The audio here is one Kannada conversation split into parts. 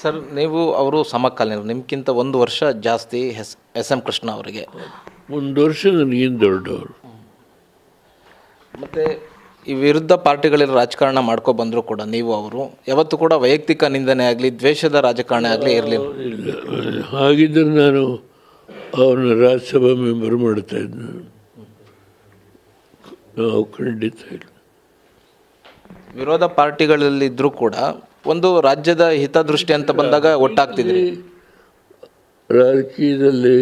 ಸರ್ ನೀವು ಅವರು ಸಮಕಾಲೀನರು, ನಿಮ್ಗಿಂತ ಒಂದು ವರ್ಷ ಜಾಸ್ತಿ ಎಸ್ ಎಂ ಕೃಷ್ಣ ಅವರಿಗೆ. ಒಂದು ವರ್ಷ ನನಗೇನು ದೊಡ್ಡವರು. ಮತ್ತು ಈ ವಿರುದ್ಧ ಪಾರ್ಟಿಗಳಲ್ಲಿ ರಾಜಕಾರಣ ಮಾಡ್ಕೊ ಬಂದರೂ ಕೂಡ ನೀವು ಅವರು ಯಾವತ್ತೂ ಕೂಡ ವೈಯಕ್ತಿಕ ನಿಂದನೆ ಆಗಲಿ ದ್ವೇಷದ ರಾಜಕಾರಣ ಆಗಲಿ ಇರಲಿಲ್ಲ. ಇಲ್ಲ, ಹಾಗಿದ್ದರೆ ನಾನು ಅವ್ರನ್ನ ರಾಜ್ಯಸಭಾ ಮೆಂಬರ್ ಮಾಡ್ತಾಯಿದ್ದೆ. ನಾವು ಖಂಡಿತ ಇಲ್ಲ. ವಿರೋಧ ಪಾರ್ಟಿಗಳಲ್ಲಿದ್ದರೂ ಕೂಡ ಒಂದು ರಾಜ್ಯದ ಹಿತದೃಷ್ಟಿ ಅಂತ ಬಂದಾಗ ಒಟ್ಟಾಗ್ತಿದ್ರಿ. ರಾಜಕೀಯದಲ್ಲಿ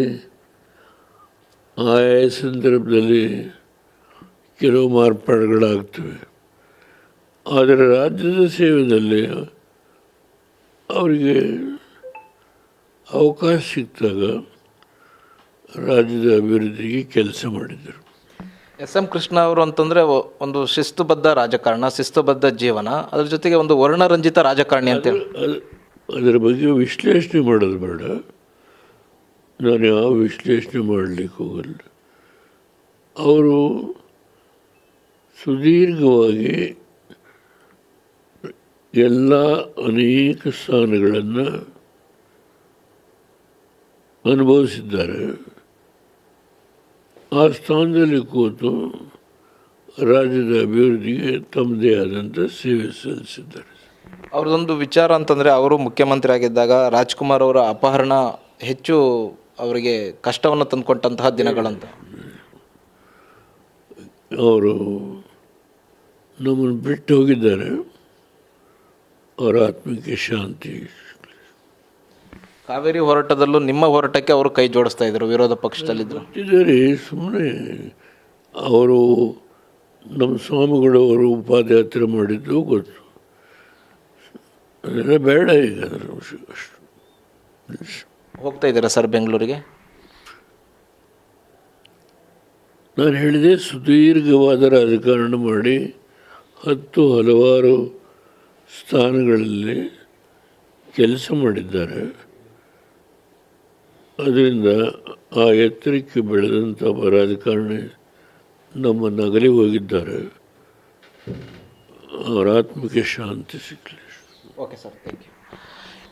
ಆಯಾ ಸಂದರ್ಭದಲ್ಲಿ ಕೆಲವು ಮಾರ್ಪಾಡುಗಳಾಗ್ತವೆ. ಆದರೆ ರಾಜ್ಯದ ಸೇವೆಯಲ್ಲಿ ಅವರಿಗೆ ಅವಕಾಶ ಸಿಕ್ಕಿದಾಗ ರಾಜ್ಯದ ಅಭಿವೃದ್ಧಿಗೆ ಕೆಲಸ ಮಾಡಿದರು. ಎಸ್ ಎಂ ಕೃಷ್ಣ ಅವರು ಅಂತಂದರೆ ಒಂದು ಶಿಸ್ತುಬದ್ಧ ರಾಜಕಾರಣ, ಶಿಸ್ತುಬದ್ಧ ಜೀವನ, ಅದ್ರ ಜೊತೆಗೆ ಒಂದು ವರ್ಣರಂಜಿತ ರಾಜಕಾರಣಿ ಅಂತೇಳಿ. ಅದರ ಬಗ್ಗೆ ವಿಶ್ಲೇಷಣೆ ಮಾಡೋದು ಬೇಡ. ನಾನು ಯಾವ ವಿಶ್ಲೇಷಣೆ ಮಾಡಲಿಕ್ಕೆ ಹೋಗಲ್ಲ. ಅವರು ಸುದೀರ್ಘವಾಗಿ ಎಲ್ಲ ಅನೇಕ ಸ್ಥಾನಗಳನ್ನು ಅನುಭವಿಸಿದ್ದಾರೆ. ಆ ಸ್ಥಾನದಲ್ಲಿ ಕೂತು ರಾಜ್ಯದ ಅಭಿವೃದ್ಧಿಗೆ ತಮ್ಮದೇ ಆದಂಥ ಸೇವೆ ಸಲ್ಲಿಸಿದ್ದಾರೆ. ಅವ್ರದ್ದೊಂದು ವಿಚಾರ ಅಂತಂದರೆ ಅವರು ಮುಖ್ಯಮಂತ್ರಿ ಆಗಿದ್ದಾಗ ರಾಜ್ಕುಮಾರ್ ಅವರ ಅಪಹರಣ ಹೆಚ್ಚು ಅವರಿಗೆ ಕಷ್ಟವನ್ನು ತಂದುಕೊಟ್ಟಂತಹ ದಿನಗಳಂತ. ಅವರು ನಮ್ಮನ್ನು ಬಿಟ್ಟು ಹೋಗಿದ್ದಾರೆ. ಅವರ ಆತ್ಮಕ್ಕೆ ಶಾಂತಿ. ಕಾವೇರಿ ಹೋರಾಟದಲ್ಲೂ ನಿಮ್ಮ ಹೋರಾಟಕ್ಕೆ ಅವರು ಕೈ ಜೋಡಿಸ್ತಾ ಇದ್ರು, ವಿರೋಧ ಪಕ್ಷದಲ್ಲಿದ್ದರು. ಇದ್ದಾರೆ ಸುಮ್ಮನೆ. ಅವರು ನಮ್ಮ ಸ್ವಾಮಿಗಳು ಅವರು ಪಾದಯಾತ್ರೆ ಮಾಡಿದ್ದು ಗೊತ್ತು. ಅದೆಲ್ಲ ಬೇಡ ಈಗ. ಅದರ ಅಷ್ಟು ಹೋಗ್ತಾ ಇದ್ದೀರಾ ಸರ್ ಬೆಂಗಳೂರಿಗೆ? ನಾನು ಹೇಳಿದೆ, ಸುದೀರ್ಘವಾದ ರಾಜಕಾರಣ ಮಾಡಿ ಹಲವಾರು ಸ್ಥಾನಗಳಲ್ಲಿ ಕೆಲಸ ಮಾಡಿದ್ದಾರೆ. ಅದರಿಂದ ಆ ಎತ್ತರಕ್ಕೆ ಬೆಳೆದಂಥ ರಾಜಕಾರಣಿ ನಮ್ಮನ್ನು ಅಗಲಿ ಹೋಗಿದ್ದಾರೆ. ಅವರ ಆತ್ಮಕ್ಕೆ ಶಾಂತಿ ಸಿಗಲಿ. Okay sir, thank you.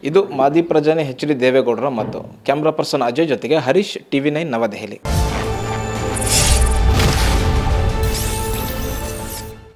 ಇದು ಮಾಜಿ ಪ್ರಧಾನಿ ಎಚ್ ಡಿ ದೇವೇಗೌಡರ ಮತ್ತು ಕ್ಯಾಮ್ರಾ ಪರ್ಸನ್ ಅಜಯ್ ಜೊತೆಗೆ ಹರೀಶ್, TV9 ನವದೆಹಲಿ.